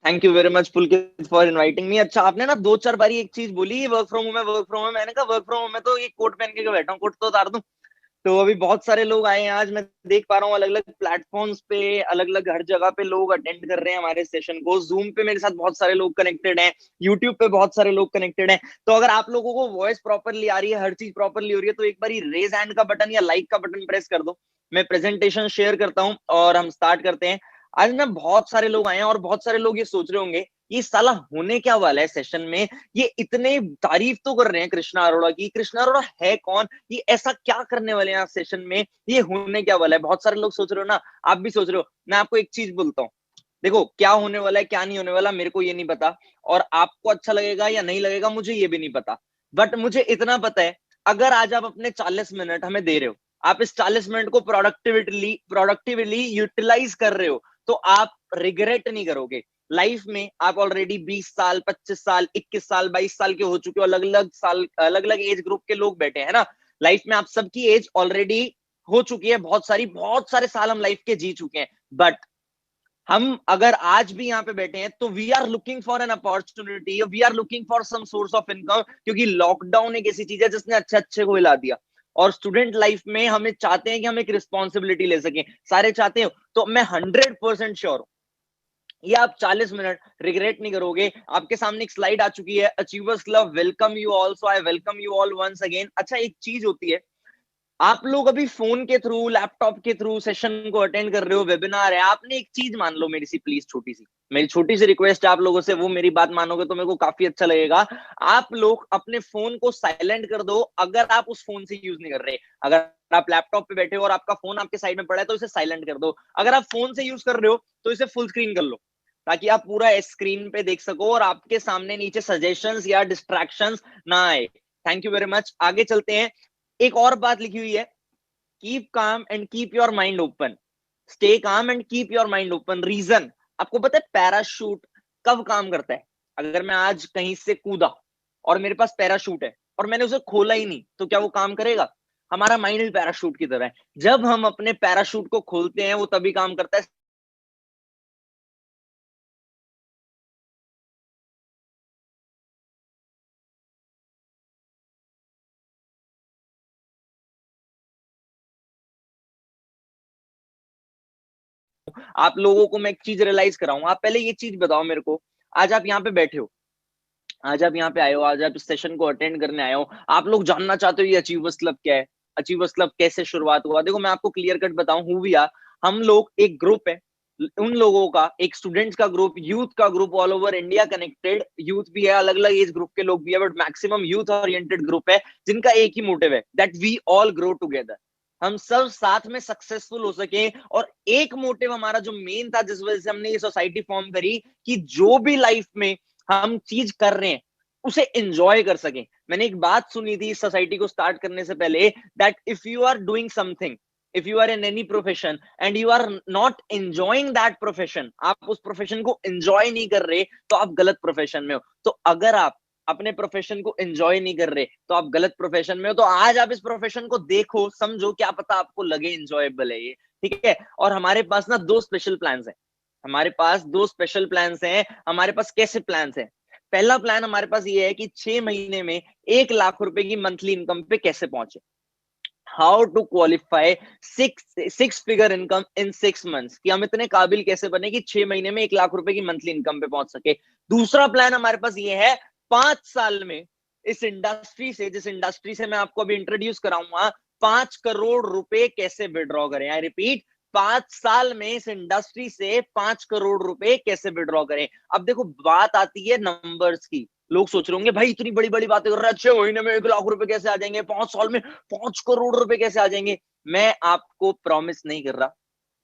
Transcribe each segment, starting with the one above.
Thank you very much Pulkit for inviting me. अच्छा, आपने ना दो चार बारी एक चीज बोली, वर्क फ्रॉम होम है, वर्क फ्रॉम होम। मैंने कहा वर्क फ्रॉम होम है तो ये कोट पहन के बैठा हूँ, कोट तो उतार दूं। तो अभी बहुत सारे लोग आए हैं आज, मैं देख पा रहा हूँ अलग अलग प्लेटफॉर्म्स पे, अलग अलग हर जगह पे लोग अटेंड कर रहे हैं हमारे सेशन को। जूम पे मेरे साथ बहुत सारे लोग कनेक्टेड हैं, यूट्यूब पे बहुत सारे लोग कनेक्टेड हैं। तो अगर आप लोगों को वॉइस प्रॉपरली आ रही है, हर चीज प्रॉपरली हो रही है, तो एक बार रेज हैंड का बटन या लाइक का बटन प्रेस कर दो। मैं प्रेजेंटेशन शेयर करता हूँ और हम स्टार्ट करते हैं। आज ना बहुत सारे लोग आए हैं और बहुत सारे लोग ये सोच रहे होंगे ये साला होने क्या वाला है सेशन में। ये इतने तारीफ तो कर रहे हैं कृष्णा अरोड़ा की, कृष्णा अरोड़ा है कौन, ये ऐसा क्या करने वाले हैं सेशन में, ये होने क्या वाला है। बहुत सारे लोग सोच रहे हो ना, आप भी सोच रहे हो। मैं आपको एक चीज बोलता हूँ, देखो क्या होने वाला है क्या नहीं होने वाला मेरे को ये नहीं पता, और आपको अच्छा लगेगा या नहीं लगेगा मुझे ये भी नहीं पता। बट मुझे इतना पता है, अगर आज आप अपने 40 मिनट हमें दे रहे हो, आप इस 40 मिनट को प्रोडक्टिवली यूटिलाइज कर रहे हो, तो आप रिग्रेट नहीं करोगे लाइफ में। आप ऑलरेडी 20 साल, 25 साल, 21 साल, 22 साल के हो चुके हो, अलग अलग साल, अलग अलग एज ग्रुप के लोग बैठे हैं ना लाइफ में। आप सबकी एज ऑलरेडी हो चुकी है, बहुत सारे साल हम लाइफ के जी चुके हैं। बट हम अगर आज भी यहाँ पे बैठे हैं तो we are looking for an opportunity, we are looking for some source of income, क्योंकि लॉकडाउन एक ऐसी चीज है जिसने अच्छे अच्छे को हिला दिया। और स्टूडेंट लाइफ में हमें चाहते हैं कि हम एक रिस्पॉन्सिबिलिटी ले सकें, सारे चाहते हो। तो मैं 100% श्योर हूं ये आप 40 मिनट रिग्रेट नहीं करोगे। आपके सामने एक स्लाइड आ चुकी है, achievers club welcome you all, so I welcome you all once again. अच्छा, एक चीज होती है, आप लोग अभी फोन के थ्रू, लैपटॉप के थ्रू सेशन को अटेंड कर रहे हो, वेबिनार है, आपने एक चीज मान लो मेरी सी, प्लीज छोटी सी, मेरी छोटी सी रिक्वेस्ट है आप लोगों से, वो मेरी बात मानोगे तो मेरे को काफी अच्छा लगेगा। आप लोग अपने फोन को साइलेंट कर दो अगर आप उस फोन से यूज नहीं कर रहे। अगर आप लैपटॉप पे बैठे हो और आपका फोन आपके साइड में पड़ा है तो इसे साइलेंट कर दो। अगर आप फोन से यूज कर रहे हो तो इसे फुल स्क्रीन कर लो, ताकि आप पूरा स्क्रीन पे देख सको और आपके सामने नीचे सजेशंस या डिस्ट्रैक्शंस ना आए। Thank you very much. आगे चलते हैं। एक और बात लिखी हुई है, keep calm and keep your mind open, stay calm and keep your mind open. Reason आपको पता है पैराशूट कब काम करता है? अगर मैं आज कहीं से कूदा और मेरे पास पैराशूट है और मैंने उसे खोला ही नहीं, तो क्या वो काम करेगा? हमारा माइंड भी पैराशूट की तरह है, जब हम अपने पैराशूट को खोलते हैं वो तभी काम करता है। आप लोगों को मैं एक चीज रियलाइज कराऊं, आप पहले ये चीज बताओ मेरे को, आज आप यहाँ पे बैठे हो, आज आप यहाँ पे आए हो, आज आप इस सेशन को अटेंड करने आए हो, आप लोग जानना चाहते हो ये अचीवर्स क्लब क्या है, अचीवर्स क्लब कैसे शुरुआत हुआ। देखो मैं आपको क्लियर कट बताऊं, हु वी आर, हम लोग एक ग्रुप है, उन लोगों का एक स्टूडेंट्स का ग्रुप, यूथ का group, all over India connected youth भी है, अलग अलग एज ग्रुप के लोग भी है, but maximum youth oriented group है, जिनका एक ही मोटिव है, that we all grow together, हम सब साथ में सक्सेसफुल हो सके। और एक मोटिव हमारा जो मेन था, जिस वजह से हमने ये सोसाइटी फॉर्म करी, कि जो भी लाइफ में हम चीज कर रहे हैं उसे एंजॉय कर सकें। मैंने एक बात सुनी थी इस सोसाइटी को स्टार्ट करने से पहले, that if you are doing something, if you are in any profession and you are not enjoying that profession, आप उस प्रोफेशन को एंजॉय नहीं कर रहे, तो आप गलत प्रोफेशन में हो। तो अगर आप अपने प्रोफेशन को एंजॉय नहीं कर रहे तो आप गलत प्रोफेशन में हो। तो आज आप इस प्रोफेशन को देखो, समझो, क्या पता आपको लगे एंजॉयबल है ये, ठीक है। और हमारे पास ना दो स्पेशल प्लान्स हैं, हमारे पास दो स्पेशल प्लान्स हैं। हमारे पास कैसे प्लान्स हैं? पहला प्लान हमारे पास ये है कि 6 महीने में 1 लाख रुपए की मंथली इनकम पे कैसे पहुंचे, how to qualify six figure income in 6 months, कि हम इतने काबिल कैसे बने कि 6 महीने में 1 लाख रुपए की मंथली इनकम पे पहुंच सके। दूसरा प्लान हमारे पास ये है, 5 साल में इस इंडस्ट्री से, जिस इंडस्ट्री से मैं आपको अभी इंट्रोड्यूस कराऊंगा, 5 करोड़ रुपए कैसे विड्रॉ करें। आई रिपीट, 5 साल में इस इंडस्ट्री से 5 करोड़ रुपए कैसे विड्रॉ करें। अब देखो बात आती है नंबर्स की, लोग सोच रहे होंगे भाई इतनी बड़ी बड़ी बातें कर रहे हैं, 6 महीने में 1 लाख रुपए कैसे आ जाएंगे, 5 साल में 5 करोड़ रुपए कैसे आ जाएंगे। मैं आपको प्रॉमिस नहीं कर रहा,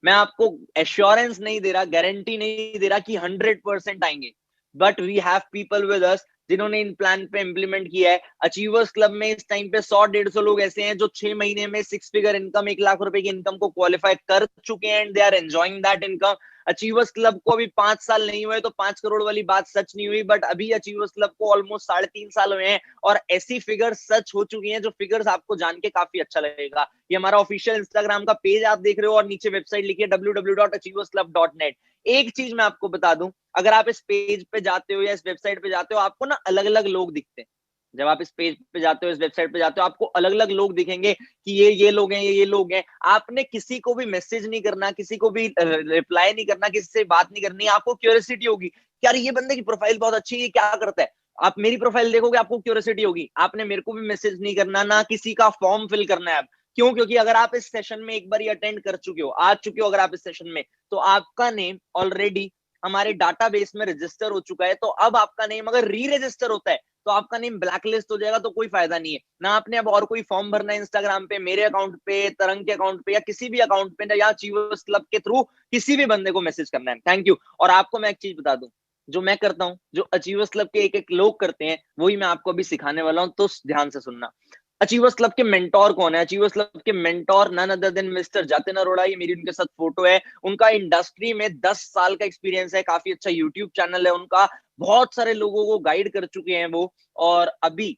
मैं आपको एश्योरेंस नहीं दे रहा, गारंटी नहीं दे रहा कि 100% आएंगे, but we have people with us जिन्होंने इन प्लान पे इंप्लीमेंट किया है। अचीवर्स क्लब में इस टाइम पे 100-150 लोग ऐसे हैं जो 6 महीने में 6 फिगर इनकम, 1 लाख रुपए की इनकम को क्वालिफाई कर चुके हैं, and they are enjoying that income. Achievers club को अभी 5 साल नहीं हुए तो 5 करोड़ वाली बात सच नहीं हुई, बट अभी अचीवर्स क्लब को ऑलमोस्ट 3.5 साल हुए हैं और ऐसी फिगर्स सच हो चुकी हैं जो फिगर्स आपको जान के काफी अच्छा लगेगा। ये हमारा ऑफिशियल इंस्टाग्राम का पेज आप देख रहे हो और नीचे वेबसाइट लिखी है www.achieversclub.net। एक चीज मैं आपको बता दूं, अगर आप इस पेज पे जाते हो या इस वेबसाइट पे जाते हो, आपको ना अलग अलग लोग दिखते हैं। जब आप इस पेज पे जाते हो, इस वेबसाइट पे जाते हो, आपको अलग अलग लोग दिखेंगे कि ये लोग हैं, ये लोग हैं। आपने किसी को भी मैसेज नहीं करना, किसी को भी रिप्लाई नहीं करना, किसी से बात नहीं करनी। आपको क्यूरियोसिटी होगी यार ये बंदे की प्रोफाइल बहुत अच्छी है, ये क्या करता है। आप मेरी प्रोफाइल देखोगे, आपको क्यूरियोसिटी होगी। आपने मेरे को भी मैसेज नहीं करना, ना किसी का फॉर्म फिल करना है। क्यों? क्योंकि अगर आप इस सेशन में एक बार अटेंड कर चुके हो, आ चुके हो अगर आप इस सेशन में, तो आपका नेम ऑलरेडी हमारे डाटाबेस में रजिस्टर हो चुका है। तो अब आपका नेम अगर री रजिस्टर होता है तो आपका नेम ब्लैकलिस्ट हो जाएगा, तो कोई फायदा नहीं है ना। आपने अब और कोई फॉर्म भरना है इंस्टाग्राम पे, मेरे अकाउंट पे, तरंग के अकाउंट पे या किसी भी अकाउंट पे, या अचीवर्स क्लब के थ्रू किसी भी बंदे को मैसेज करना है। Thank you. और आपको मैं एक चीज बता दूं, जो मैं करता हूं, जो अचीवर्स क्लब के एक एक लोग करते हैं, वही मैं आपको अभी सिखाने वाला हूं, तो ध्यान से सुनना। अचीवर्स क्लब के मेंटोर कौन है? अचीवर्स क्लब के mentor none other than mister Jatin Arora. ये मेरी उनके साथ फोटो है। उनका इंडस्ट्री में 10 साल का एक्सपीरियंस है, काफी अच्छा यूट्यूब चैनल है उनका, बहुत सारे लोगों को गाइड कर चुके हैं वो। और अभी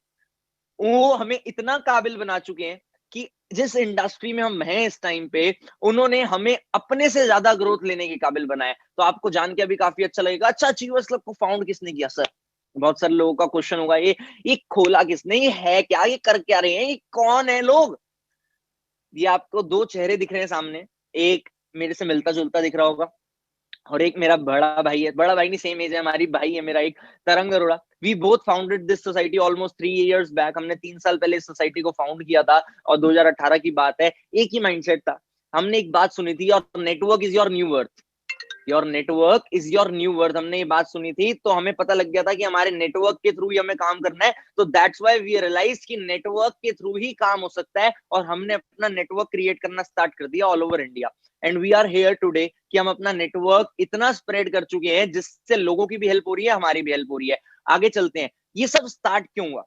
वो हमें इतना काबिल बना चुके हैं कि जिस इंडस्ट्री में हम हैं इस टाइम पे, उन्होंने हमें अपने से ज्यादा ग्रोथ लेने के काबिल बनाया। तो आपको जान के अभी काफी अच्छा लगेगा। अच्छा, अचीवर्स क्लब को फाउंड किसने किया सर? बहुत सारे लोगों का क्वेश्चन होगा, ये खोला किसने, ये है क्या, ये कर क्या रहे हैं, ये कौन है लोग? ये आपको दो चेहरे दिख रहे हैं सामने, एक मेरे से मिलता जुलता दिख रहा होगा और एक मेरा बड़ा भाई है। बड़ा भाई नहीं, सेम एज है हमारी, भाई है मेरा एक, Tarang Arora. We both founded this society almost 3 years back. हमने 3 साल पहले इस सोसाइटी को फाउंड किया था और 2018 की बात है। एक ही माइंडसेट था। हमने एक बात सुनी थी, और network is your new worth, your network is your new worth. हमने ये बात सुनी थी तो हमें पता लग गया था कि हमारे नेटवर्क के थ्रू ही हमें काम करना है। तो दैट्स व्हाई वी रियलाइज कि नेटवर्क के थ्रू ही काम हो सकता है, और हमने अपना नेटवर्क क्रिएट करना स्टार्ट कर दिया all over India. And we are here today कि हम अपना नेटवर्क इतना स्प्रेड कर चुके हैं जिससे लोगों की भी हेल्प हो रही है, हमारी भी हेल्प हो रही है। आगे चलते हैं, ये सब स्टार्ट क्यों हुआ,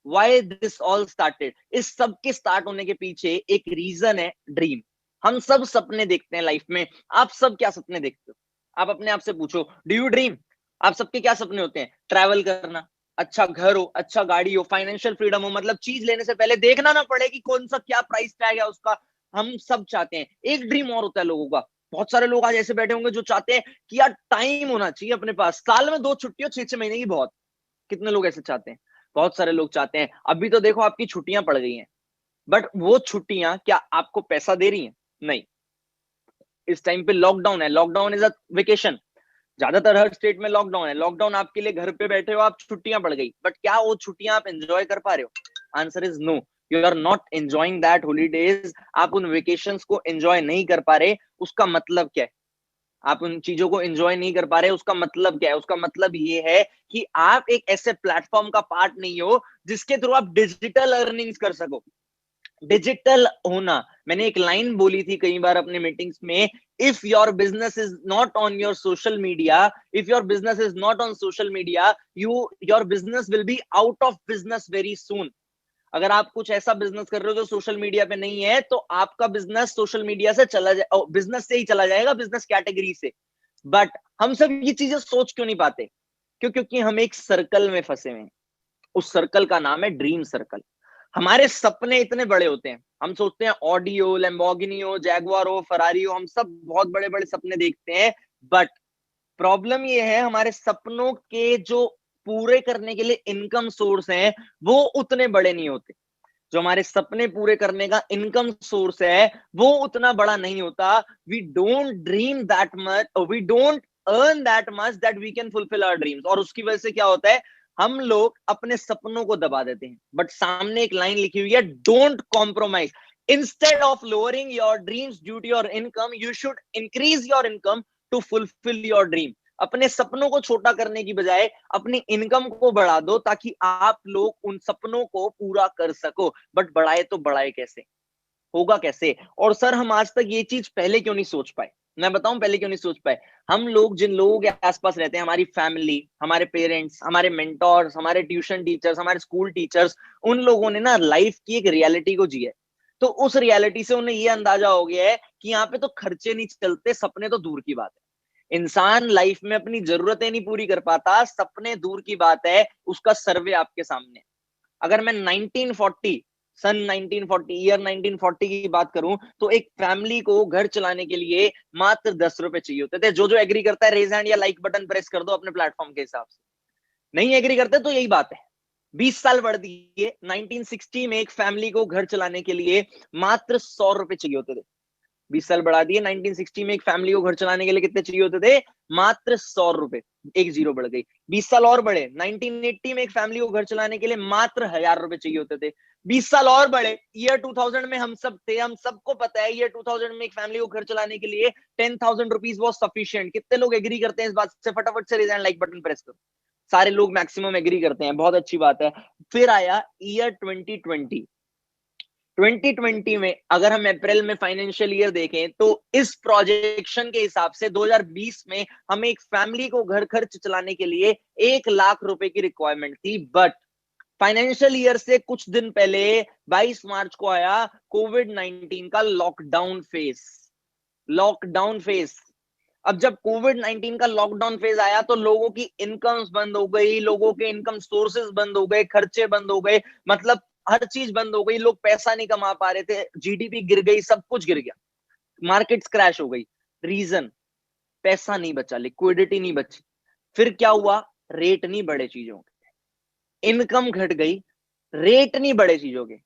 वाई दिस ऑल स्टार्टेड। इस सब के स्टार्ट होने के पीछे एक रीजन है, ड्रीम। हम सब सपने देखते हैं लाइफ में। आप सब क्या सपने देखते हो? आप अपने आप से पूछो, डू यू ड्रीम? आप सबके क्या सपने होते हैं? ट्रैवल करना, अच्छा घर हो, अच्छा गाड़ी हो, फाइनेंशियल फ्रीडम हो, मतलब चीज लेने से पहले देखना ना पड़े कि कौन सा क्या प्राइस टैग है उसका। हम सब चाहते हैं। एक ड्रीम और होता है लोगों का। बहुत सारे लोग आज ऐसे बैठे होंगे जो चाहते हैं कि यार टाइम होना चाहिए अपने पास, साल में 2 छुट्टी हो, 6 6 महीने की बहुत। कितने लोग ऐसे चाहते हैं? बहुत सारे लोग चाहते हैं। अभी तो देखो आपकी छुट्टियां पड़ गई हैं, बट वो छुट्टियां क्या आपको पैसा दे रही हैं? नहीं। इस टाइम पे लॉकडाउन है, लॉकडाउन इज अ वेकेशन। ज्यादातर हर स्टेट में लॉकडाउन है। लॉकडाउन आपके लिए, घर पे बैठे हो आप, छुट्टियां पड़ गई, बट क्या वो छुट्टियां आप एंजॉय कर पा रहे हो? Answer is no. You are not enjoying that holidays. आप उन वेकेशंस को एंजॉय नहीं कर पा रहे। उसका मतलब क्या है? आप उन चीजों को एंजॉय नहीं कर पा रहे, उसका मतलब क्या है? उसका मतलब ये है कि आप एक ऐसे प्लेटफॉर्म का पार्ट नहीं हो जिसके थ्रू आप डिजिटल अर्निंग्स कर सको। डिजिटल होना, मैंने एक लाइन बोली थी कई बार अपने मीटिंग्स में, if your business is not on your social media, if your business is not on social media, your business will be out of business very soon. अगर आप कुछ ऐसा बिजनेस कर रहे हो जो सोशल मीडिया पे नहीं है, तो आपका बिजनेस सोशल मीडिया से चला जाए, बिजनेस से ही चला जाएगा, बिजनेस कैटेगरी से। बट हम सब ये चीजें सोच क्यों नहीं पाते? क्योंकि हम एक सर्कल में फंसे हुए हैं। उस सर्कल का नाम है ड्रीम सर्कल। हमारे सपने इतने बड़े होते हैं, हम सोचते हैं ऑडी हो, लैम्बोर्गिनी हो, जैगुआर हो, फरारी हो, हम सब बहुत बड़े बड़े सपने देखते हैं। बट प्रॉब्लम ये है, हमारे सपनों के जो पूरे करने के लिए इनकम सोर्स हैं, वो उतने बड़े नहीं होते। जो हमारे सपने पूरे करने का इनकम सोर्स है, वो उतना बड़ा नहीं होता। We don't dream that much, we don't earn that much that we can fulfil our dreams. और उसकी वजह से क्या होता है, हम लोग अपने सपनों को दबा देते हैं। बट सामने एक लाइन लिखी हुई है, don't compromise. Instead of lowering your dreams due to your income, you should increase your income to fulfil your dream. अपने सपनों को छोटा करने की बजाय अपनी इनकम को बढ़ा दो, ताकि आप लोग उन सपनों को पूरा कर सको। बट बढ़ाए तो बढ़ाए कैसे? होगा कैसे? और सर हम आज तक ये चीज पहले क्यों नहीं सोच पाए? मैं बताऊं पहले क्यों नहीं सोच पाए। हम लोग जिन लोगों के आसपास रहते हैं, हमारी फैमिली, हमारे पेरेंट्स, हमारे मेंटोर्स, हमारे ट्यूशन टीचर्स, हमारे स्कूल टीचर्स, उन लोगों ने ना लाइफ की एक रियलिटी को जिया है। तो उस रियलिटी से उन्हें ये अंदाजा हो गया है कि यहाँ पे तो खर्चे नहीं चलते, सपने तो दूर की बात है। इंसान लाइफ में अपनी जरूरतें नहीं पूरी कर पाता, सपने दूर की बात है, उसका सर्वे आपके सामने। अगर मैं 1940 सन 1940 ईयर 1940 की बात करूं, तो एक फैमिली को घर चलाने के लिए मात्र 10 रुपए चाहिए होते थे। जो जो एग्री करता है रेज हैंड या लाइक बटन प्रेस कर दो अपने प्लेटफॉर्म के हिसाब से। नहीं एग्री करते तो यही बात है। 20 साल बढ़ दिए, 1960 में एक फैमिली को घर चलाने के लिए मात्र 100 रुपए चाहिए होते थे। 20 साल बढ़ा दिए, 1960 में एक फैमिली को घर चलाने के लिए कितने चाहिए होते थे? मात्र 100 रुपए। एक जीरो बढ़ गई। 20 साल और बढ़े, 1980 में एक फैमिली को घर चलाने के लिए मात्र 1000 रुपए चाहिए होते थे। 20 साल और बढ़े, ईयर 2000 में हम सब थे, हम सबको पता है ईयर 2000 में एक फैमिली को घर चलाने के लिए 10,000 रुपीज वॉज सफिशियंट। कितने लोग एग्री करते हैं इस बात से? फटाफट से raise and like button press करो। सारे लोग मैक्सिमम एग्री करते हैं, बहुत अच्छी बात है। फिर आया ईयर 2020। 2020 में अगर हम अप्रैल में फाइनेंशियल ईयर देखें, तो इस प्रोजेक्शन के हिसाब से 2020 में हमें एक फैमिली को घर खर्च चलाने के लिए 1 लाख रुपए की रिक्वायरमेंट थी। बट फाइनेंशियल ईयर से कुछ दिन पहले 22 मार्च को आया कोविड 19 का लॉकडाउन फेज। Lockdown phase. अब जब कोविड 19 का लॉकडाउन फेज आया, तो लोगों की इनकम्स बंद हो गई, लोगों के इनकम सोर्सेज बंद हो गए, खर्चे बंद हो गए, मतलब हर चीज बंद हो गई। लोग पैसा नहीं कमा पा रहे थे, जीडीपी गिर गई, सब कुछ गिर गया, मार्केट्स क्रैश हो गई। रीजन, पैसा नहीं बचा, लिक्विडिटी नहीं बची। फिर क्या हुआ? रेट नहीं बढ़े चीजों के, इनकम घट गई, रेट नहीं बढ़े चीजों के।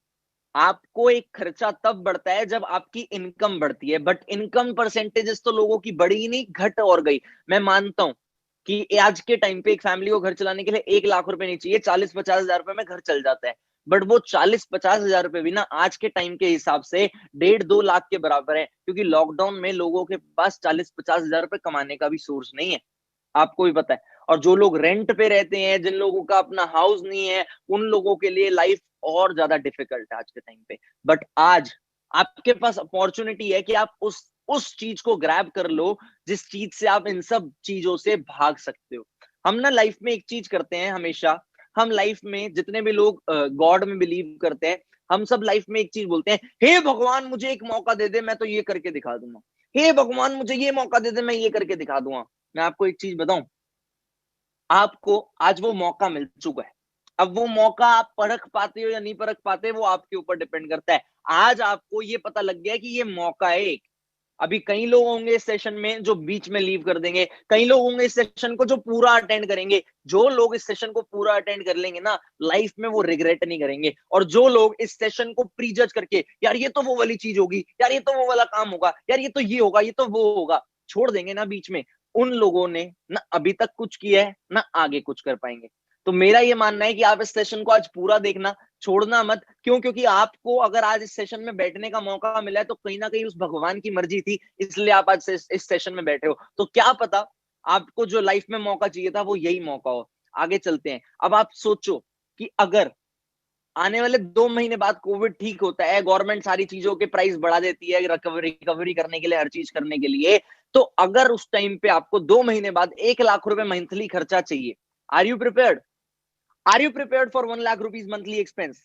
आपको एक खर्चा तब बढ़ता है जब आपकी इनकम बढ़ती है, बट इनकम परसेंटेजेस तो लोगों की बढ़ी ही नहीं, घट और गई। मैं मानता हूं कि आज के टाइम पे एक फैमिली को घर चलाने के लिए 1 लाख रुपए नहीं चाहिए, 40-50 हजार रुपए में घर चल जाता है। बट वो 40-50 हजार रुपए भी ना आज के टाइम के हिसाब से 1.5-2 लाख के बराबर है, क्योंकि लॉकडाउन में लोगों के पास 40-50 हजार रुपए कमाने का भी सोर्स नहीं है, आपको भी पता है। और जो लोग रेंट पे रहते हैं, जिन लोगों का अपना हाउस नहीं है, उन लोगों के लिए लाइफ और ज्यादा डिफिकल्ट है आज के टाइम पे। बट आज आपके पास अपॉर्चुनिटी है कि आप उस चीज को ग्रैब कर लो जिस चीज से आप इन सब चीजों से भाग सकते हो। हम ना लाइफ में एक चीज करते हैं हमेशा, हम लाइफ में जितने भी लोग गॉड में बिलीव करते हैं, हम सब लाइफ में एक चीज बोलते हैं, हे भगवान मुझे एक मौका दे दे, मैं तो ये करके दिखा दूंगा। हे भगवान मुझे ये मौका दे दे, मैं ये करके दिखा दूंगा। मैं आपको एक चीज बताऊं, आपको आज वो मौका मिल चुका है। अब वो मौका आप परख पाते हो या नहीं परख पाते, वो आपके ऊपर डिपेंड करता है। आज आपको ये पता लग गया कि ये मौका है एक। अभी कई लोग होंगे इस सेशन में जो बीच में लीव कर देंगे, कई लोग होंगे इस सेशन को जो पूरा अटेंड करेंगे। जो लोग इस सेशन को पूरा अटेंड कर लेंगे ना, लाइफ में वो रिग्रेट नहीं करेंगे। और जो लोग इस सेशन को प्री जज करके, यार ये तो वो वाली चीज होगी, यार ये तो वो वाला काम होगा, यार ये तो ये होगा, ये तो वो होगा, छोड़ देंगे ना बीच में, उन लोगों ने ना अभी तक कुछ किया है ना आगे कुछ कर पाएंगे। तो मेरा ये मानना है कि आप इस सेशन को आज पूरा देखना, छोड़ना मत। क्यों? क्योंकि आपको अगर आज इस सेशन में बैठने का मौका मिला है, तो कहीं ना कहीं उस भगवान की मर्जी थी, इसलिए आप आज इस सेशन में बैठे हो। तो क्या पता आपको जो लाइफ में मौका चाहिए था वो यही मौका हो। आगे चलते हैं। अब आप सोचो कि अगर आने वाले 2 महीने बाद कोविड ठीक होता है, गवर्नमेंट सारी चीजों के प्राइस बढ़ा देती है रिकवरी करने के लिए, हर चीज करने के लिए, तो अगर उस टाइम पे आपको 2 महीने बाद 1 लाख रुपए मंथली खर्चा चाहिए, are you prepared? Are you prepared for 1 lakh rupees monthly expense?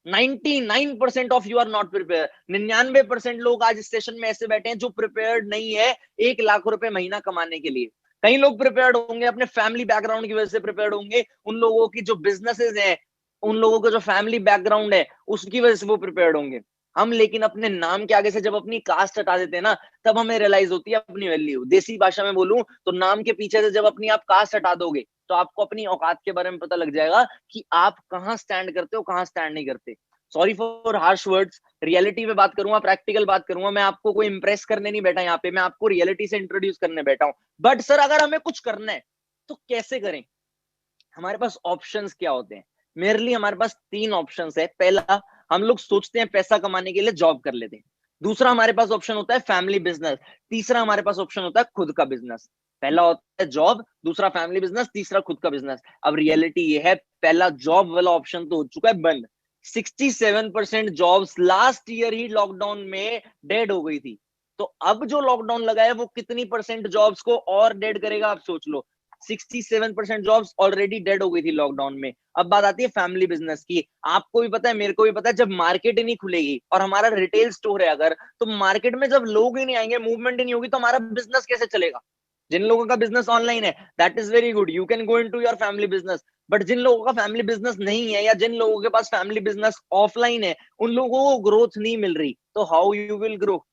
99% of you are not prepare. 99% लोग आज इस सेशन में ऐसे बैठे हैं जो प्रिपेयर्ड नहीं है 1 लाख रुपए महीना कमाने के लिए। कई लोग प्रिपेयर्ड होंगे, अपने फैमिली बैकग्राउंड की वजह से प्रिपेयर्ड होंगे, उन लोगों की जो बिजनेसेस हैं, उन लोगों का जो फैमिली बैकग्राउंड है, उसकी वजह से वो प्रिपेयर्ड होंगे। हम लेकिन अपने नाम के आगे से जब अपनी कास्ट हटा देते हैं ना, तब हमें रियलाइज होती है अपनी वैल्यू। देसी भाषा में बोलूं तो नाम के पीछे से जब अपनी आप कास्ट हटा दोगे, तो आपको अपनी औकात के बारे में पता लग जाएगा कि आप कहां स्टैंड करते हो, कहां स्टैंड नहीं करते। Sorry for harsh words, reality में बात करूंगा, प्रैक्टिकल बात करूंगा। मैं आपको कोई इंप्रेस करने नहीं बैठा यहाँ पे, मैं आपको रियलिटी से इंट्रोड्यूस करने बैठा हूं। बट सर अगर हमें कुछ करना है तो कैसे करें? हमारे पास ऑप्शंस क्या होते हैं? मेरे लिए हमारे पास 3 ऑप्शंस है। पहला, हम लोग सोचते हैं पैसा कमाने के लिए जॉब कर लेते हैं। दूसरा हमारे पास ऑप्शन होता है फैमिली बिजनेस। तीसरा हमारे पास ऑप्शन होता है खुद का बिजनेस। पहला होता है जॉब, दूसरा फैमिली बिजनेस, तीसरा खुद का बिजनेस। अब रियलिटी ये है, पहला जॉब वाला ऑप्शन तो हो चुका है बंद। 67% जॉब्स लास्ट ईयर ही लॉकडाउन में डेड हो गई थी। तो अब जो लॉकडाउन लगा है वो कितनी परसेंट जॉब्स को और डेड करेगा, आप सोच लो। 67% जॉब्स ऑलरेडी डेड हो गई थी लॉकडाउन में। अब बात आती है फैमिली बिजनेस की। आपको भी पता है, मेरे को भी पता है, जब मार्केट ही नहीं खुलेगी और हमारा रिटेल स्टोर है अगर, तो मार्केट में जब लोग ही नहीं आएंगे, मूवमेंट ही नहीं होगी, तो हमारा बिजनेस कैसे चलेगा? जिन लोगों का बिजनेस ऑनलाइन है, that is very good, you can go into your family business. But जिन लोगों का फैमिली बिजनेस नहीं है, या जिन लोगों के पास फैमिली बिजनेस ऑफलाइन है, उन लोगों को ग्रोथ नहीं मिल रही, तो हाउ यू विल ग्रो?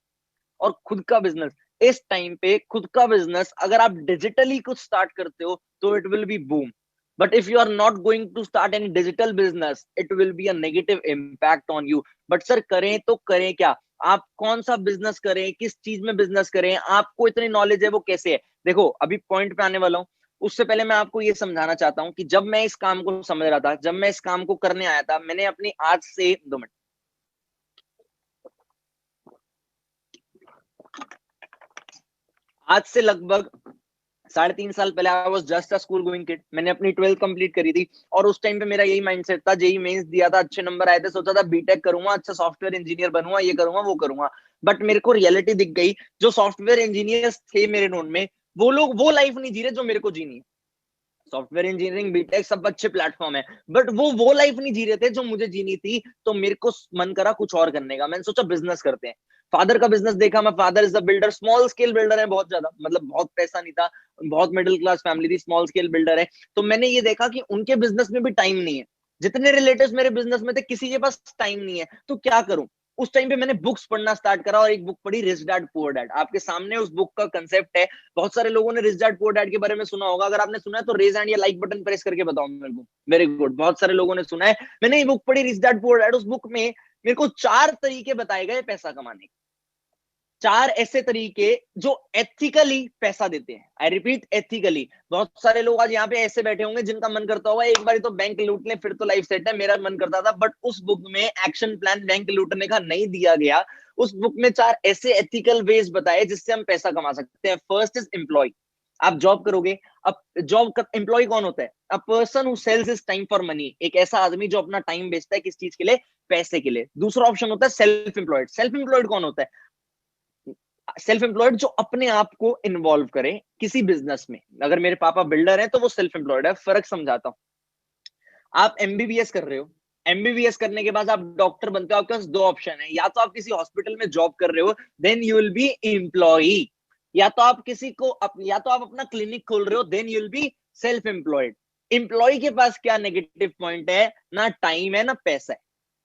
और खुद का बिजनेस, इस टाइम पे खुद का बिजनेस अगर आप डिजिटली कुछ स्टार्ट करते हो तो it will be boom. But if you are not going to start any digital business, it will be a negative impact on you. But sir करें तो करें क्या? आप कौन सा बिजनेस करें, किस चीज में बिजनेस करें, आपको इतनी नॉलेज है वो कैसे है? देखो अभी पॉइंट पे आने वाला हूँ, उससे पहले मैं आपको ये समझाना चाहता हूँ कि जब मैं इस काम को समझ रहा था, जब मैं इस काम को करने आया था, मैंने अपनी आज से 2 मिनट, आज से लगभग 3.5 साल पहले I was just a school going kid. मैंने अपनी 12th कंप्लीट करी थी, और उस टाइम पे मेरा यही माइंडसेट था, जेई मेंस दिया था, अच्छे नंबर आए थे, सोचा था बीटेक करूंगा, अच्छा सॉफ्टवेयर इंजीनियर बनूंगा, ये करूंगा वो करूंगा। बट मेरे को रियलिटी दिख गई, जो सॉफ्टवेयर इंजीनियर्स थे मेरे नोन में, वो लोग वो लाइफ नहीं जी रहे जो मेरे को जीनी है। सॉफ्टवेयर इंजीनियरिंग बीटेक सब अच्छे प्लेटफॉर्म है, बट वो लाइफ नहीं जी रहे थे जो मुझे जीनी थी। तो मेरे को मन करा कुछ और करने का, मैंने सोचा बिजनेस करते हैं। फादर का बिजनेस देखा, मैं, father is a builder, small scale builder है, बहुत ज्यादा मतलब बहुत पैसा नहीं था, बहुत मिडिल क्लास फैमिली थी, स्मॉल स्केल बिल्डर है। तो मैंने ये देखा कि उनके बिजनेस में भी टाइम नहीं है, जितने रिलेटिव्स मेरे बिजनेस में थे किसी के पास टाइम नहीं है, तो क्या करूं? उस टाइम पे मैंने बुक्स पढ़ना स्टार्ट करा, और एक बुक पढ़ी, रिच डैड पुअर डैड। आपके सामने उस बुक का कंसेप्ट है। बहुत सारे लोगों ने रिच डैड पुअर डैड के बारे में सुना होगा, अगर आपने सुना है तो रेज हैंड या लाइक बटन प्रेस करके बताओ मेरे को। वेरी गुड, बहुत सारे लोगों ने सुना है। मैंने ये बुक पढ़ी, रिच डैड पुअर डैड। उस बुक में मेरे को 4 तरीके बताए गए पैसा कमाने के, 4 ऐसे तरीके जो एथिकली पैसा देते हैं। I repeat, ethically. बहुत सारे लोग आज यहाँ पे ऐसे बैठे होंगे जिनका मन करता होगा एक बार तो बैंक लूट ले, फिर तो लाइफ सेट है, मेरा मन करता था। बट उस बुक में एक्शन प्लान बैंक लूटने का नहीं दिया गया। उस बुक में 4 ऐसे एथिकल वेज बताए जिससे हम पैसा कमा सकते हैं। First is employ. आप जॉब करोगे, अब जॉब का एम्प्लॉय कौन होता है? A person who sells his time for money. एक ऐसा आदमी जो अपना टाइम बेचता है, किस चीज के लिए? पैसे के लिए। दूसरा ऑप्शन होता है सेल्फ एम्प्लॉयड। सेल्फ एम्प्लॉयड कौन होता है? सेल्फ एम्प्लॉयड जो अपने आप को इन्वॉल्व करे किसी बिजनेस में। अगर मेरे पापा बिल्डर हैं तो वो सेल्फ एम्प्लॉयड है। फर्क समझाता हूँ। आप एमबीबीएस कर रहे हो, एमबीबीएस करने के बाद आप डॉक्टर बनते हो, आपके पास 2 ऑप्शन है, या तो आप किसी हॉस्पिटल में जॉब कर रहे हो, then you will be employee, या तो आप किसी को या तो आप अपना क्लिनिक खोल रहे हो, then you will be self employed. Employ के पास क्या नेगेटिव पॉइंट है? ना टाइम है ना पैसा है।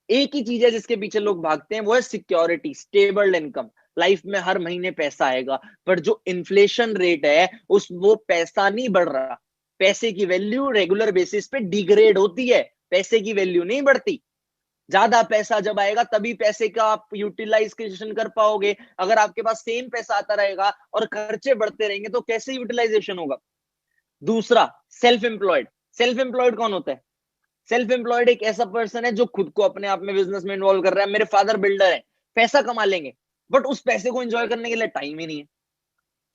एक ही चीज है जिसके पीछे लोग भागते हैं, वो है सिक्योरिटी, स्टेबल इनकम। लाइफ में हर महीने पैसा आएगा। पर जो इन्फ्लेशन रेट है, उस वो पैसा नहीं बढ़ रहा। पैसे की वैल्यू रेगुलर बेसिस पे डिग्रेड होती है, पैसे की वैल्यू नहीं बढ़ती। ज्यादा पैसा जब आएगा तभी पैसे का आप यूटिलाइजेशन कर पाओगे। अगर आपके पास सेम पैसा आता रहेगा और खर्चे बढ़ते रहेंगे तो कैसे यूटिलाइजेशन होगा? दूसरा, सेल्फ एम्प्लॉयड। सेल्फ एम्प्लॉयड कौन होता है? सेल्फ एम्प्लॉयड एक ऐसा पर्सन है जो खुद को अपने आप में बिजनेस में इन्वॉल्व कर रहा है। मेरे फादर बिल्डर है, पैसा कमा लेंगे, बट उस पैसे को एंजॉय करने के लिए टाइम ही नहीं है।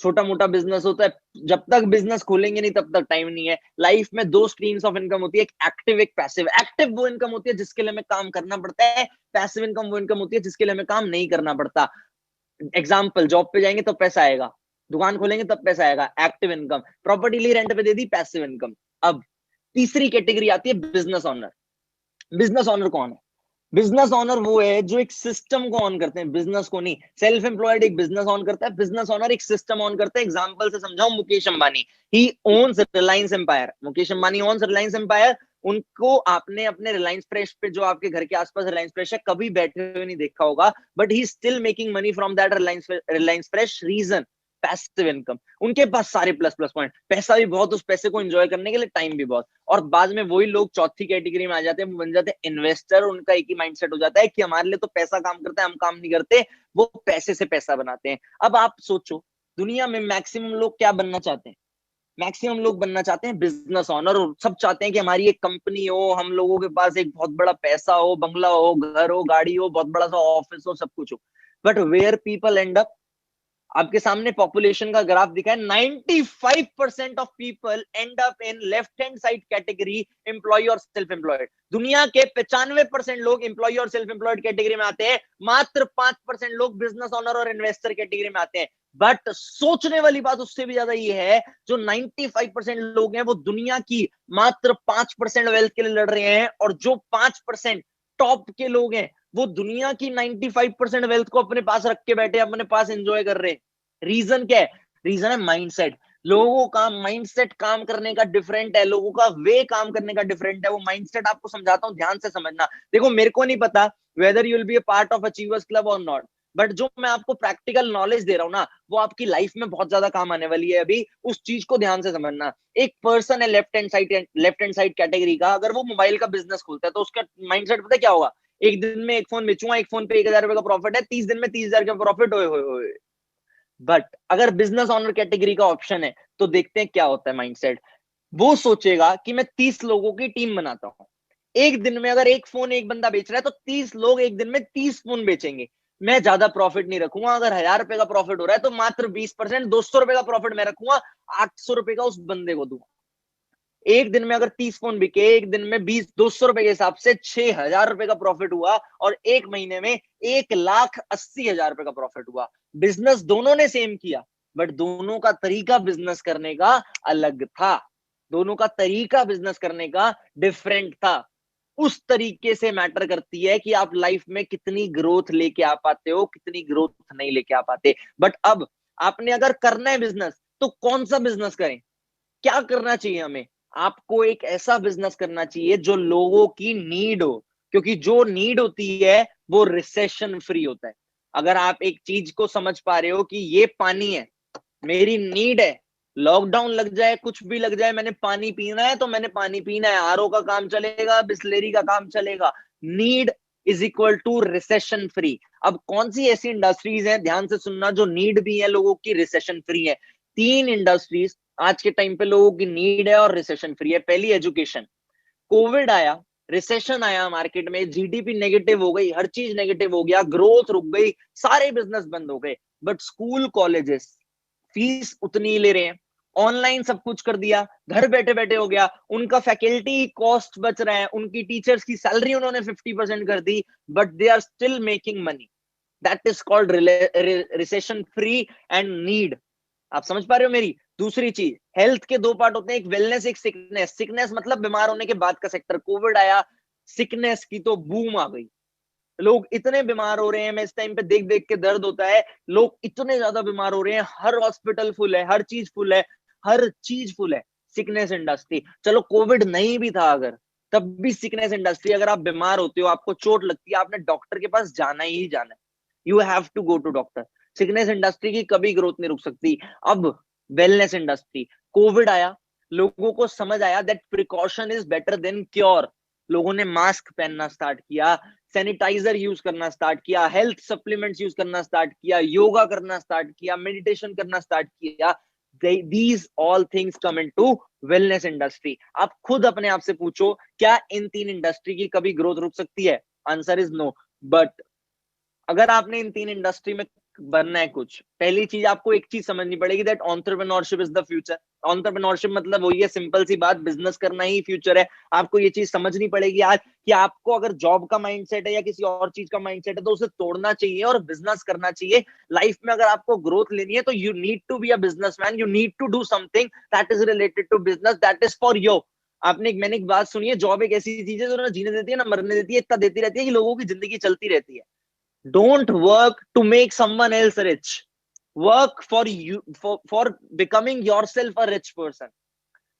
छोटा मोटा बिजनेस होता है, जब तक बिजनेस खोलेंगे नहीं तब तक टाइम नहीं है। लाइफ में 2 स्ट्रीम्स ऑफ इनकम होती है, एक एक्टिव एक पैसिव। एक्टिव वो इनकम होती है जिसके लिए हमें काम करना पड़ता है, पैसिव इनकम वो इनकम होती है जिसके लिए हमें काम नहीं करना पड़ता। एग्जाम्पल, जॉब पे जाएंगे तब पैसा आएगा, दुकान खोलेंगे तब पैसा आएगा, एक्टिव इनकम। प्रॉपर्टी ली रेंट पे दे दी, पैसिव इनकम। अब तीसरी कैटेगरी आती है बिजनेस ऑनर। बिजनेस ऑनर कौन है? बिजनेस ऑनर वो है जो एक सिस्टम को ऑन करते हैं, बिजनेस को नहीं। सेल्फ एम्प्लॉयड एक बिजनेस ऑन करता है, बिजनेस ऑनर एक सिस्टम ऑन करता है। एग्जांपल से समझाऊं, Mukesh Ambani, he owns Reliance empire. Mukesh Ambani owns Reliance empire. उनको आपने अपने रिलायंस फ्रेश पे, जो आपके घर के आसपास रिलायंस फ्रेश है, कभी बैठे हुए नहीं देखा होगा, but he still making money from that Reliance fresh. Reason, passive income. उनके पास सारे प्लस प्लस पॉइंट, पैसा भी बहुत, उस पैसे को एंजॉय करने के लिए टाइम भी बहुत। और बाद में वही लोग चौथी कैटेगरी में आ जाते हैं, वो बन जाते हैं इन्वेस्टर। उनका एक ही माइंडसेट हो जाता है कि हमारे लिए तो पैसा काम करता है, हम काम नहीं करते। वो पैसे से पैसा बनाते हैं। अब आप सोचो, दुनिया में मैक्सिमम लोग क्या बनना चाहते हैं? मैक्सिमम लोग बनना चाहते हैं बिजनेस ऑनर। और सब चाहते हैं कि हमारी एक कंपनी हो, हम लोगों के पास एक बहुत बड़ा पैसा हो, बंगला हो, घर हो, गाड़ी हो, बहुत बड़ा सा ऑफिस हो, सब कुछ हो। But where people end up, आपके सामने पॉपुलेशन का ग्राफ दिखा है, 95% of people end up in left hand side category, employ और सेल्फ एम्प्लॉयड। दुनिया के 95% लोग एम्प्लॉय और सेल्फ एम्प्लॉयड कैटेगरी में आते हैं, मात्र 5% लोग बिजनेस ऑनर और इन्वेस्टर कैटेगरी में आते हैं। बट सोचने वाली बात उससे भी ज्यादा ये है, जो 95% लोग हैं वो दुनिया की मात्र 5% वेल्थ के लिए लड़ रहे हैं, और जो 5% टॉप के लोग हैं वो दुनिया की 95% वेल्थ को अपने पास रख के बैठे, अपने पास एंजॉय कर रहे हैं। रीजन क्या है? रीजन है माइंडसेट। लोगों का माइंडसेट काम करने का डिफरेंट है, लोगों का वे काम करने का डिफरेंट है। वो माइंडसेट आपको समझाता हूँ, ध्यान से समझना। देखो मेरे को नहीं पता whether you will be a part of achievers club और नॉट, बट जो मैं आपको प्रैक्टिकल नॉलेज दे रहा हूँ ना, वो आपकी लाइफ में बहुत ज्यादा काम आने वाली है। अभी उस चीज को ध्यान से समझना। एक पर्सन है लेफ्ट हैंड साइड कैटेगरी का, अगर वो मोबाइल का बिजनेस खोलता है तो उसका माइंडसेट पता है क्या होगा? एक दिन में एक फोन बेचूंगा, एक फोन पे 1,000 रुपए का प्रॉफिट है, 30 दिन में 30,000 का प्रॉफिट। होए। बट अगर बिजनेस ऑनर कैटेगरी का ऑप्शन है तो देखते हैं क्या होता है माइंडसेट। वो सोचेगा कि मैं 30 लोगों की टीम बनाता हूं, एक दिन में अगर एक फोन एक बंदा बेच रहा है तो 30 लोग एक दिन में 30 फोन बेचेंगे। मैं ज्यादा प्रॉफिट नहीं रखूंगा, अगर 1,000 रुपए का प्रॉफिट हो रहा है तो मात्र 20%, 200 रुपए का प्रॉफिट मैं रखूंगा, 800 रुपए का उस बंदे को दूंगा। एक दिन में अगर 30 फोन बिके, एक दिन में 200 रुपए के हिसाब से 6,000 रुपए का प्रॉफिट हुआ, और एक महीने में 1,80,000 रुपए का प्रॉफिट हुआ। बिजनेस दोनों ने सेम किया, बट दोनों का तरीका बिजनेस करने का अलग था। दोनों का तरीका बिजनेस करने का डिफरेंट था। उस तरीके से मैटर करती है कि आप लाइफ में कितनी ग्रोथ लेके आ पाते हो, कितनी ग्रोथ नहीं लेके आ पाते। बट अब आपने अगर करना है बिजनेस, तो कौन सा बिजनेस करें? क्या करना चाहिए हमें? आपको एक ऐसा बिजनेस करना चाहिए जो लोगों की नीड हो, क्योंकि जो नीड होती है वो रिसेशन फ्री होता है। अगर आप एक चीज को समझ पा रहे हो कि ये पानी है, मेरी नीड है, लॉकडाउन लग जाए, कुछ भी लग जाए, मैंने पानी पीना है तो मैंने पानी पीना है, आरओ का काम चलेगा, बिस्लेरी का काम चलेगा। Need is equal to recession free. अब कौन सी ऐसी इंडस्ट्रीज हैं, ध्यान से सुनना, जो नीड भी है लोगों की, रिसेशन फ्री है? तीन इंडस्ट्रीज आज के टाइम पे लोगों की नीड है और रिसेशन फ्री है। पहली एजुकेशन। कोविड आया, रिसेशन आया, मार्केट में जीडीपी नेगेटिव हो गई, हर चीज नेगेटिव हो गया, ग्रोथ रुक गई, सारे बिजनेस बंद हो गए। बट स्कूल कॉलेजेस फीस उतनी ही ले रहे हैं, ऑनलाइन सब कुछ कर दिया, घर बैठे बैठे हो गया, उनका फैकल्टी कॉस्ट बच रहा है, उनकी टीचर्स की सैलरी उन्होंने 50% कर दी, but they are still making money. That is called recession free and need. आप समझ पा रहे हो मेरी? दूसरी चीज, हेल्थ के दो पार्ट होते हैं, एक वेलनेस, एक सिकनेस। सिकनेस मतलब बीमार होने के बाद का सेक्टर। कोविड आया, सिकनेस की तो बूम आ गई, लोग इतने बीमार हो रहे हैं, मैं इस टाइम पे देख देख के दर्द होता है, लोग इतने ज्यादा बीमार हो रहे हैं, हर हॉस्पिटल फुल है, हर चीज फुल है, हर चीज फुल है। Sickness industry. चलो कोविड नहीं भी था अगर, तब भी सिकनेस इंडस्ट्री। अगर आप बीमार होते हो, आपको चोट लगती है, आपने डॉक्टर के पास जाना ही जाना है, you have to go to doctor. Sickness industry की कभी ग्रोथ नहीं रुक सकती। अब वेलनेस इंडस्ट्री। कोविड आया, लोगों को समझ आया that precaution is better than cure. लोगों ने मास्क पहनना स्टार्ट किया, सैनिटाइजर यूज करना स्टार्ट किया, हेल्थ सप्लीमेंट्स यूज करना स्टार्ट किया, योगा करना स्टार्ट किया, मेडिटेशन करना स्टार्ट किया। These all things come into wellness industry. आप खुद अपने आप से पूछो, क्या इन तीन इंडस्ट्री की कभी ग्रोथ रुक सकती है? Answer is no. बट अगर आपने इन तीन इंडस्ट्री में बनना है कुछ, पहली चीज आपको एक चीज समझनी पड़ेगी, that entrepreneurship is the future. Entrepreneurship मतलब वही है, सिंपल सी बात, बिजनेस करना ही फ्यूचर है। आपको ये चीज समझनी पड़ेगी आज कि आपको अगर जॉब का माइंडसेट है या किसी और चीज का माइंडसेट है तो उसे तोड़ना चाहिए और बिजनेस करना चाहिए। लाइफ में अगर आपको ग्रोथ लेनी है तो you need to be a businessman, you need to do something that is related to business, that is for you. मैंने एक बात सुनी है, जॉब एक ऐसी चीज है जो ना जीने देती है ना मरने देती है, इतना देती रहती है कि लोगों की जिंदगी चलती रहती है। Don't work to make someone else rich. Work for you, for becoming yourself a rich person.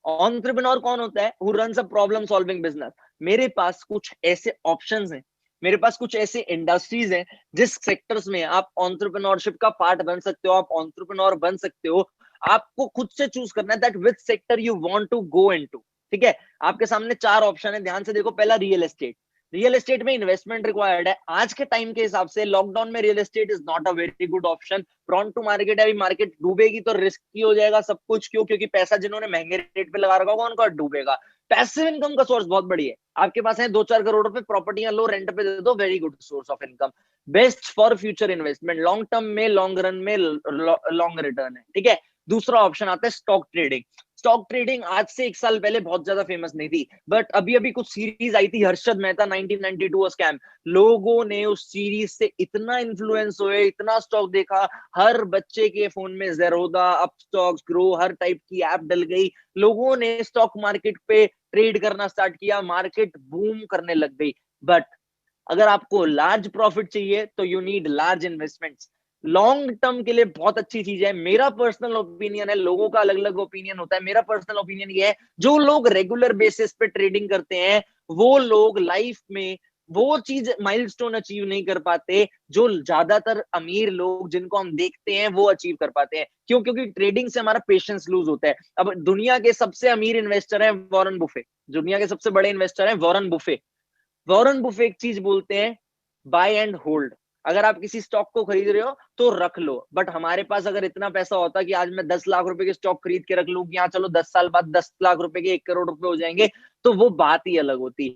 Entrepreneur कौन होता है? Who runs a problem solving business. मेरे पास कुछ ऐसे ऑप्शंस हैं, मेरे पास कुछ ऐसे इंडस्ट्रीज हैं जिस सेक्टर्स में आप एंटरप्रेन्योरशिप का पार्ट बन सकते हो, आप एंटरप्रेन्योर बन सकते हो। आपको खुद से चूज करना है that which sector you want to go into. ठीक है, आपके सामने चार ऑप्शन है, ध्यान से देखो। पहला, रियल एस्टेट। रियल एस्टेट में इन्वेस्टमेंट रिक्वायर्ड है। आज के टाइम के हिसाब से लॉकडाउन में real estate is not a very good option. Prone to market है, अभी मार्केट डूबेगी तो रिस्की हो जाएगा सब कुछ। क्यों? क्योंकि पैसा जिन्होंने महंगे रेट पे लगा रखा होगा उनका डूबेगा। पैसिव इनकम का सोर्स बहुत बढ़िया है, आपके पास है 2-4 करोड़ रुपए, प्रॉपर्टियां लो, रेंट पे दे दो, very good source of income. Best for future investment, long term में, लॉन्ग रन में लॉन्ग रिटर्न है। ठीक है। दूसरा ऑप्शन आता है स्टॉक ट्रेडिंग। स्टॉक ट्रेडिंग आज से 1 साल पहले बहुत ज्यादा फेमस नहीं थी, बट अभी अभी कुछ सीरीज आई थी, हर्षद मेहता 1992 स्कैम। लोगों ने उस सीरीज से इतना इन्फ्लुएंस हुए, इतना स्टॉक देखा, हर बच्चे के फोन में जेरोदा, अपस्टॉक्स, ग्रो, हर टाइप की ऐप डल गई। लोगों ने स्टॉक मार्केट पे ट्रेड करना स्टार्ट किया, मार्केट बूम करने लग गई। बट अगर आपको लार्ज प्रॉफिट चाहिए तो you need large investments. Long term के लिए बहुत अच्छी चीज है। मेरा पर्सनल ओपिनियन है, लोगों का अलग अलग ओपिनियन होता है, मेरा पर्सनल ओपिनियन ये है, जो लोग रेगुलर बेसिस पे ट्रेडिंग करते हैं वो लोग लाइफ में वो चीज माइलस्टोन अचीव नहीं कर पाते जो ज्यादातर अमीर लोग जिनको हम देखते हैं वो अचीव कर पाते हैं। क्यों? क्योंकि ट्रेडिंग से हमारा पेशेंस लूज होता है। अब दुनिया के सबसे अमीर इन्वेस्टर हैं वॉरेन बुफे, दुनिया के सबसे बड़े इन्वेस्टर हैं वॉरेन बुफे। वॉरेन बुफे एक चीज बोलते हैं, बाय एंड होल्ड। अगर आप किसी स्टॉक को खरीद रहे हो तो रख लो, बट हमारे पास अगर इतना पैसा होता कि आज मैं 10 लाख रुपए के स्टॉक खरीद के रख लूं कि हाँ चलो 10 साल बाद 10 लाख रुपए के 1 करोड़ रुपए हो जाएंगे, तो वो बात ही अलग होती।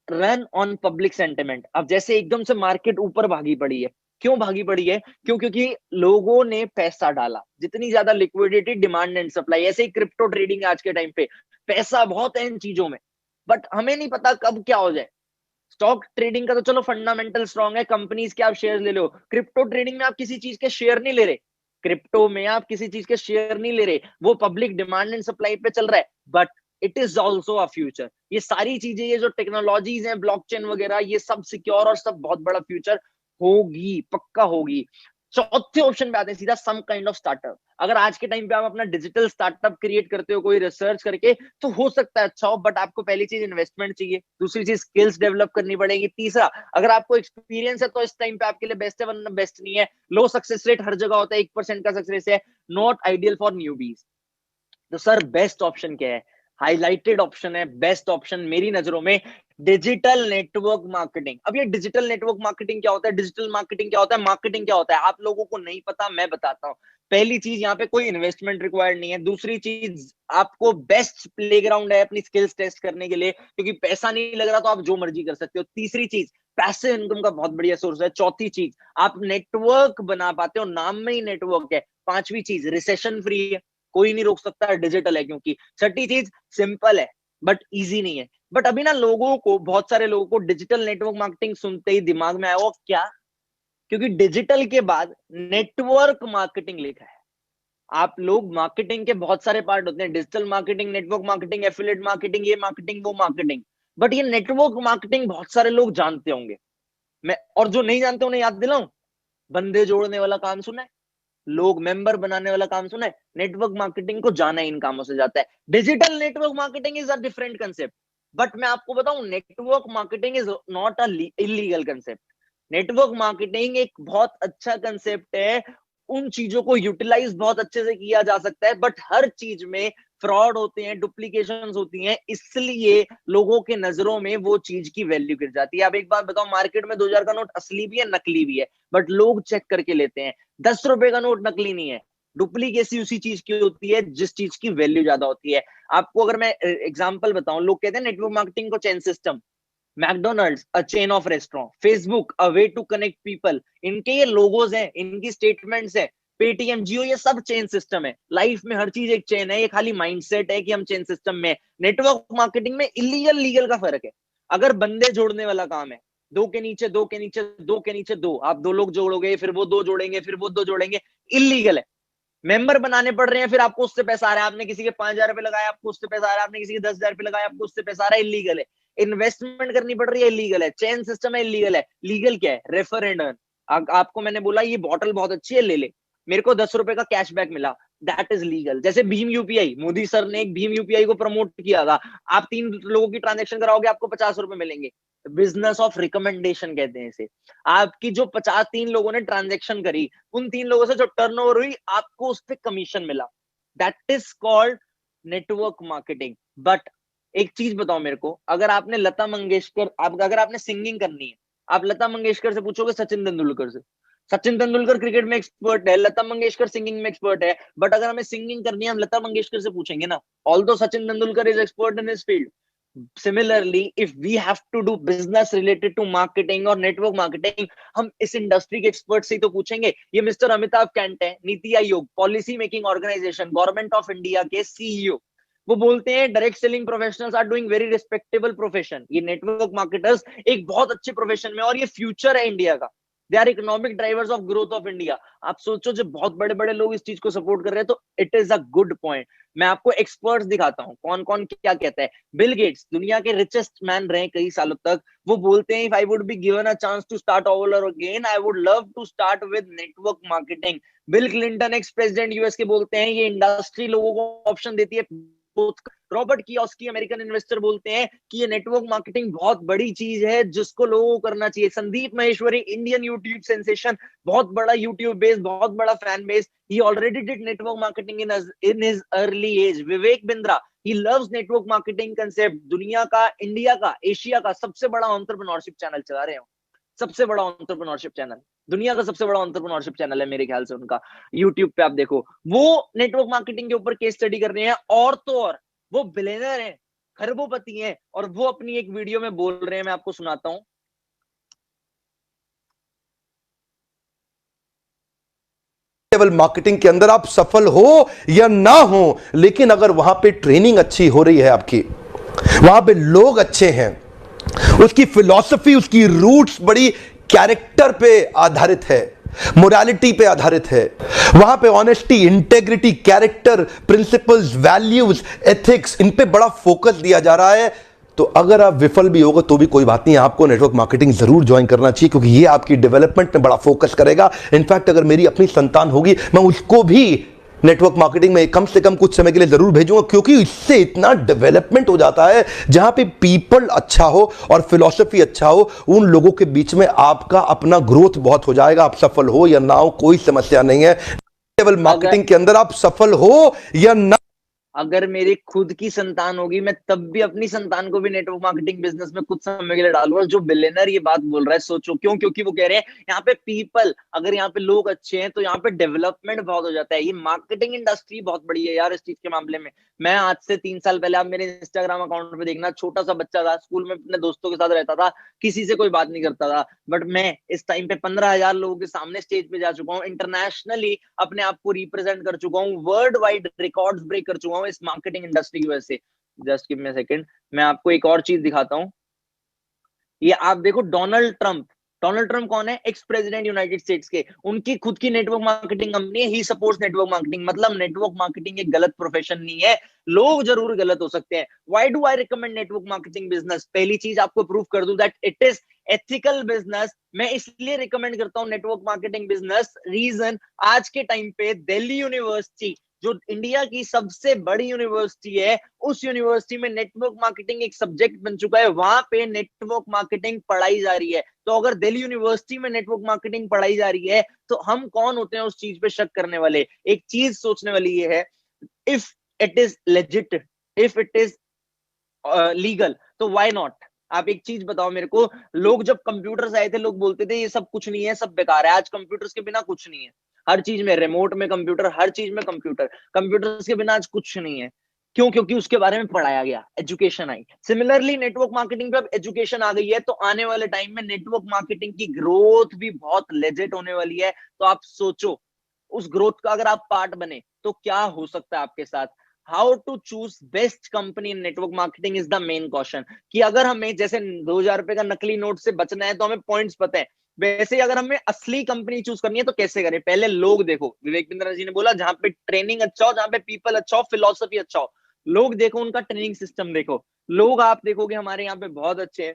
Run on public sentiment. अब जैसे एकदम से मार्केट ऊपर भागी पड़ी है, क्यों भागी पड़ी है? क्योंकि लोगों ने पैसा डाला, जितनी ज्यादा लिक्विडिटी, डिमांड एंड सप्लाई। ऐसे ही क्रिप्टो ट्रेडिंग आज के टाइम पे पैसा बहुत है इन चीजों में, बट हमें नहीं पता कब क्या हो जाए। स्टॉक ट्रेडिंग का तो चलो फंडामेंटल स्ट्रांग है, कंपनीज के आप शेयर ले लो। क्रिप्टो ट्रेडिंग में आप किसी चीज के शेयर नहीं ले रहे, क्रिप्टो में आप किसी चीज के शेयर नहीं ले रहे, वो पब्लिक डिमांड एंड सप्लाई पे चल रहा है, but it is also a future. ये सारी चीजें, ये जो टेक्नोलॉजीज हैं, ब्लॉकचेन वगैरह, ये सब सिक्योर और सब बहुत बड़ा फ्यूचर होगी, पक्का होगी। चौथे ऑप्शन पे आते हैं सीधा, सम काइंड ऑफ स्टार्टअप। अगर आज के टाइम पे आप अपना डिजिटल स्टार्टअप क्रिएट करते हो कोई रिसर्च करके, तो हो सकता है अच्छा हो, बट आपको पहली चीज इन्वेस्टमेंट चाहिए, दूसरी चीज स्किल्स डेवलप करनी पड़ेगी, तीसरा अगर आपको एक्सपीरियंस है तो इस टाइम पे आपके लिए बेस्ट है, वरना बेस्ट नहीं है। लो सक्सेस रेट हर जगह होता है, 1% का सक्सेस है, नॉट आइडियल फॉर न्यूबीज। तो सर बेस्ट ऑप्शन क्या है? हाईलाइटेड ऑप्शन है, बेस्ट ऑप्शन मेरी नजरों में, डिजिटल नेटवर्क मार्केटिंग। अब ये डिजिटल नेटवर्क मार्केटिंग क्या होता है, डिजिटल मार्केटिंग क्या होता है, मार्केटिंग क्या होता है, आप लोगों को नहीं पता, मैं बताता हूँ। पहली चीज, यहाँ पे कोई इन्वेस्टमेंट रिक्वायर्ड नहीं है। दूसरी चीज, आपको बेस्ट प्लेग्राउंड है अपनी स्किल्स टेस्ट करने के लिए, क्योंकि पैसा नहीं लग रहा तो आप जो मर्जी कर सकते हो। तीसरी चीज, पैसिव इनकम का बहुत बढ़िया सोर्स है। चौथी चीज, आप नेटवर्क बना पाते हो, नाम में ही नेटवर्क है। पांचवी चीज, रिसेशन फ्री है, कोई नहीं रोक सकता, डिजिटल है क्योंकि। छठी चीज, सिंपल है बट इजी नहीं है। बट अभी ना लोगों को, बहुत सारे लोगों को डिजिटल नेटवर्क मार्केटिंग सुनते ही दिमाग में आया वो क्या, क्योंकि डिजिटल के बाद नेटवर्क मार्केटिंग लिखा है। आप लोग, मार्केटिंग के बहुत सारे पार्ट होते हैं, digital marketing, network marketing, affiliate marketing, ये मार्केटिंग वो मार्केटिंग, बट ये नेटवर्क मार्केटिंग बहुत सारे लोग जानते होंगे। मैं, और जो नहीं जानते उन्हें याद दिलाऊं, बंदे जोड़ने वाला काम सुना है, लोग मेंबर बनाने वाला काम सुना है, नेटवर्क मार्केटिंग को जाना इन कामों से जाता है। Digital network marketing is a different concept, but मैं आपको बताऊं, network marketing is not a illegal concept. Network marketing एक बहुत अच्छा कंसेप्ट है, उन चीजों को यूटिलाइज बहुत अच्छे से किया जा सकता है, बट हर चीज में फ्रॉड होते हैं, डुप्लीकेशन होती हैं, इसलिए लोगों के नजरों में वो चीज की वैल्यू गिर जाती है। अब एक बात बताओ, मार्केट में 2000 का नोट असली भी है, नकली भी है, बट लोग चेक करके लेते हैं। 10 रुपए का नोट नकली नहीं है, डुप्लीकेसी उसी चीज की होती है जिस चीज की वैल्यू ज्यादा होती है। आपको अगर मैं एग्जांपल बताऊं, लोग कहते हैं नेटवर्क मार्केटिंग को chain system. McDonald's a chain of restaurant, Facebook a way to connect people, इनके ये लोगोज हैं, इनकी स्टेटमेंट्स है, पेटीएम, जियो, ये सब चेन सिस्टम है। लाइफ में हर चीज एक चेन है, ये खाली माइंडसेट है कि हम चेन सिस्टम में। नेटवर्क मार्केटिंग में इलीगल लीगल का फर्क है। अगर बंदे जोड़ने वाला काम है, दो के नीचे दो के नीचे दो के नीचे दो, आप दो लोग जोड़ोगे, फिर वो दो जोड़ेंगे, फिर वो दो जोड़ेंगे, इलीगल है। मेंबर बनाने पड़ रहे हैं, फिर आपको उससे पैसा आ रहा है, आपने किसी के 5,000 रुपए लगाया, आपको उससे पैसा आ रहा है, आपने किसी के 10,000 रुपए लगाया, आपको उससे पैसा आ रहा है, इलीगल है। इन्वेस्टमेंट करनी पड़ रही है, इलीगल है। चेन सिस्टम है, इलीगल है। लीगल क्या है? Refer and earn. आपको मैंने बोला ये बॉटल बहुत अच्छी है, ले ले, मेरे को 10 रुपए का कैशबैक मिला, दैट इज लीगल। जैसे भीम यूपीआई, मोदी सर ने एक भीम यूपीआई को प्रमोट किया था, आप 3 लोगों की ट्रांजेक्शन कराओगे, आपको 50 रुपए मिलेंगे। बिजनेस ऑफ रिकमेंडेशन कहते हैं इसे। आपकी जो 53 लोगों ने ट्रांजेक्शन करी, उन 3 लोगों से जो टर्नओवर हुई, आपको उस पर कमीशन मिला, that is called network marketing. But एक चीज बताओ मेरे को, अगर आपने लता मंगेशकर, अगर आपने सिंगिंग करनी है, आप लता मंगेशकर से पूछोगे, सचिन तेंदुलकर से। सचिन तेंदुलकर क्रिकेट में एक्सपर्ट है, लता मंगेशकर सिंगिंग में एक्सपर्ट है, बट अगर हमें सिंगिंग करनी है, हम लता मंगेशकर से पूछेंगे ना, although Sachin Tendulkar is expert in his field. Similarly, if we have to do business related to marketing और network marketing, हम इस इंडस्ट्री के एक्सपर्ट से ही तो पूछेंगे। ये मिस्टर अमिताभ कैंट है, NITI Aayog, policy making organisation, government of India के सीईओ। वो बोलते हैं direct selling professionals are doing very respectable profession. ये नेटवर्क मार्केटर्स एक बहुत अच्छे प्रोफेशन में, और ये फ्यूचर है इंडिया का। They are economic drivers of growth of India. आप सोचो जब बहुत बड़े बड़े लोग इस चीज को सपोर्ट कर रहे हैं तो it is a good point. मैं आपको एक्सपर्ट्स दिखाता हूँ कौन कौन क्या कहता है। बिल गेट्स दुनिया के रिचेस्ट मैन रहे कई सालों तक, वो बोलते हैं if I would be given a chance to start all over again I would love to start with network marketing. Bill Clinton ex president US के बोलते हैं ये इंडस्ट्री लोगों को ऑप्शन देती है। रॉबर्ट कियोस्की अमेरिकन इन्वेस्टर बोलते हैं कि ये नेटवर्क मार्केटिंग बहुत बड़ी चीज है जिसको लोगों को करना चाहिए। Sandeep Maheshwari Indian YouTube sensation, बहुत बड़ा यूट्यूब बेस, बहुत बड़ा fan base, he already did network marketing in his early age. Vivek Bindra, he loves network marketing concept, दुनिया का, इंडिया का, एशिया का सबसे बड़ा एंटरप्रेन्योरशिप चैनल चला रहे हो, सबसे बड़ा एंटरप्रेन्योरशिप चैनल, दुनिया का सबसे बड़ा एंटरप्रेन्योरशिप चैनल है मेरे ख्याल से उनका, यूट्यूब पे आप देखो। वो नेटवर्क मार्केटिंग के ऊपर केस स्टडी कर रहे हैं, और तो और वो बिलियनर हैं, खरबोपति हैं, और वो अपनी एक वीडियो में बोल रहे हैं, मैं आपको सुनाता हूं। लेवल मार्केटिंग के अंदर आप सफल हो या ना हो, लेकिन अगर वहां पे ट्रेनिंग अच्छी हो रही है आपकी, वहां पे लोग अच्छे हैं, उसकी फिलॉसफी, उसकी रूट्स बड़ी कैरेक्टर पे आधारित है, मोरालिटी पे आधारित है, वहां पे honesty, integrity, character, principles, values, ethics, इन पे बड़ा फोकस दिया जा रहा है, तो अगर आप विफल भी होगा तो भी कोई बात नहीं, आपको नेटवर्क मार्केटिंग जरूर ज्वाइन करना चाहिए, क्योंकि ये आपकी डेवलपमेंट में बड़ा फोकस करेगा। इनफैक्ट अगर मेरी अपनी संतान होगी, मैं उसको भी नेटवर्क मार्केटिंग में कम से कम कुछ समय के लिए जरूर भेजूंगा, क्योंकि इससे इतना डेवलपमेंट हो जाता है, जहां पे पीपल अच्छा हो और फिलॉसफी अच्छा हो, उन लोगों के बीच में आपका अपना ग्रोथ बहुत हो जाएगा। आप सफल हो या ना हो कोई समस्या नहीं है, लेवल मार्केटिंग के अंदर आप सफल हो या ना। अगर मेरी खुद की संतान होगी, मैं तब भी अपनी संतान को भी नेटवर्क मार्केटिंग बिजनेस में कुछ समय के लिए डालूंगा। जो बिलियनर ये बात बोल रहा है, सोचो क्यों, क्योंकि वो कह रहे हैं यहाँ पे पीपल, अगर यहाँ पे लोग अच्छे हैं तो यहाँ पे डेवलपमेंट बहुत हो जाता है। ये मार्केटिंग इंडस्ट्री बहुत बड़ी है यार इस चीज के मामले में। मैं आज से 3 साल पहले, आप मेरे इंस्टाग्राम अकाउंट पे देखना, छोटा सा बच्चा था, स्कूल में अपने दोस्तों के साथ रहता था, किसी से कोई बात नहीं करता था, बट मैं इस टाइम पे 15,000 लोगों के सामने स्टेज पे जा चुका हूँ, इंटरनेशनली अपने आप को रिप्रेजेंट कर चुका हूँ, वर्ल्ड वाइड रिकॉर्ड्स ब्रेक कर चुका हूँ इस मार्केटिंग इंडस्ट्री की वजह से। Just give me a second, मैं आपको एक और चीज दिखाता हूँ। ये आप देखो, डोनाल्ड ट्रंप, डोनाल्ड ट्रंप कौन है? एक्स प्रेसिडेंट यूनाइटेड स्टेट्स के, उनकी खुद की नेटवर्क मार्केटिंग कंपनी है, ही सपोर्ट्स नेटवर्क मार्केटिंग। मतलब नेटवर्क मार्केटिंग एक गलत प्रोफेशन नहीं है, लोग जरूर गलत हो सकते हैं। Why do I recommend network marketing business? पहली चीज आपको प्रूव कर दूं that it is ethical business. मैं इसलिए रिकमेंड करता हूं नेटवर्क मार्केटिंग बिजनेस, रीजन, आज के टाइम पे दिल्ली यूनिवर्सिटी जो इंडिया की सबसे बड़ी यूनिवर्सिटी है, उस यूनिवर्सिटी में नेटवर्क मार्केटिंग एक सब्जेक्ट बन चुका है, वहां पे नेटवर्क मार्केटिंग पढ़ाई जा रही है। तो अगर दिल्ली यूनिवर्सिटी में नेटवर्क मार्केटिंग पढ़ाई जा रही है तो हम कौन होते हैं उस चीज पे शक करने वाले? एक चीज सोचने वाली ये है, if it is legit, if it is legal, तो व्हाई नॉट? आप एक चीज बताओ मेरे को, लोग जब कंप्यूटर्स आए थे लोग बोलते थे ये सब कुछ नहीं है, सब बेकार है। आज कंप्यूटर्स के बिना कुछ नहीं है, हर चीज में रिमोट में कंप्यूटर, हर चीज में कंप्यूटर, कंप्यूटर्स के बिना आज कुछ नहीं है। क्यों? क्योंकि उसके बारे में पढ़ाया गया, education I. Similarly network marketing पे अब एजुकेशन आ गई है, तो आने वाले टाइम में नेटवर्क मार्केटिंग की ग्रोथ भी बहुत लेजिट होने वाली है। तो आप सोचो, उस ग्रोथ का अगर आप पार्ट बने तो क्या हो सकता है आपके साथ। How to choose best company in network marketing is the main question. कि अगर हमें जैसे 2,000 रुपए का नकली नोट से बचना है तो हमें पॉइंट्स पता है, वैसे ही अगर हमें असली कंपनी चूज करनी है तो कैसे करें? पहले लोग देखो, विवेक बिंद्रा जी ने बोला जहां पे ट्रेनिंग अच्छा हो, जहां पे पीपल अच्छा हो, फिलोसफी अच्छा हो, लोग देखो, उनका ट्रेनिंग सिस्टम देखो। लोग आप देखोगे हमारे यहाँ पे बहुत अच्छे हैं,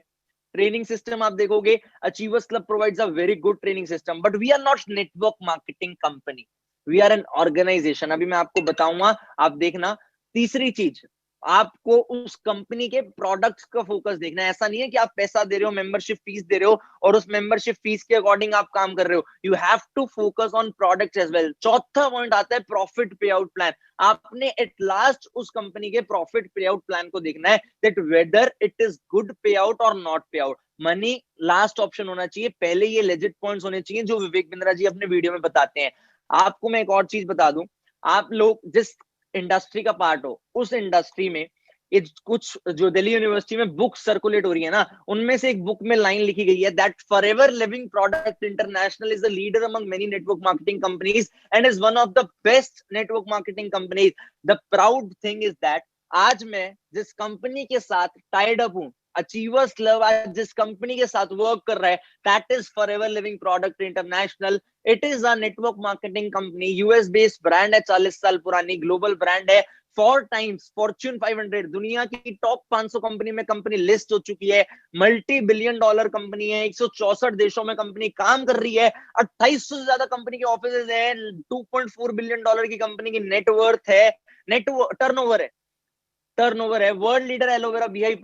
ट्रेनिंग सिस्टम आप देखोगे, achievers club provides a very good training system, but we are not network marketing company, we are an organisation. अभी मैं आपको बताऊंगा, आप देखना। तीसरी चीज, आपको उस कंपनी के प्रोडक्ट्स का फोकस देखना है। ऐसा नहीं है कि आप पैसा दे रहे हो, मेंबरशिप फीस दे रहे हो और उस मेंबरशिप फीस के अकॉर्डिंग आप काम कर रहे हो। You have to focus on products as well. चौथा पॉइंट आता है प्रॉफिट पे आउट प्लान। आपने एट लास्ट उस कंपनी के प्रॉफिट पे आउट प्लान को देखना है, that whether it is good pay out और not pay out. Money last option होना चाहिए, पहले ये लेजिट पॉइंट्स होने चाहिए जो विवेक बिंद्रा जी अपने वीडियो में बताते हैं। आपको मैं एक और चीज बता दूं, आप लोग जिस इंडस्ट्री का पार्ट हो, उस इंडस्ट्री में ये कुछ जो दिल्ली यूनिवर्सिटी में बुक सर्कुलेट हो रही है ना, उनमें से एक बुक में लाइन लिखी गई है that forever living product international is the leader among many network marketing companies and is one of the best network marketing companies. The proud thing is that आज मैं जिस कंपनी के साथ टाइड अप हूं, achievers club आज जिस company के साथ वर्क कर रहा है, that is forever living product international. It is a network marketing company, US based brand है, 40 साल पुरानी ग्लोबल ब्रांड है, 4 टाइम्स फॉर्च्यून 500 दुनिया की टॉप 500 कंपनी में कंपनी लिस्ट हो चुकी है, मल्टी बिलियन डॉलर कंपनी है, 164 देशों में कंपनी काम कर रही है, 2800 से ज्यादा कंपनी के ऑफिस है, 2.4 बिलियन डॉलर की कंपनी की नेटवर्थ है, नेट टर्नओवर है, वर्ल्ड लीडर एलोवेरा बीआई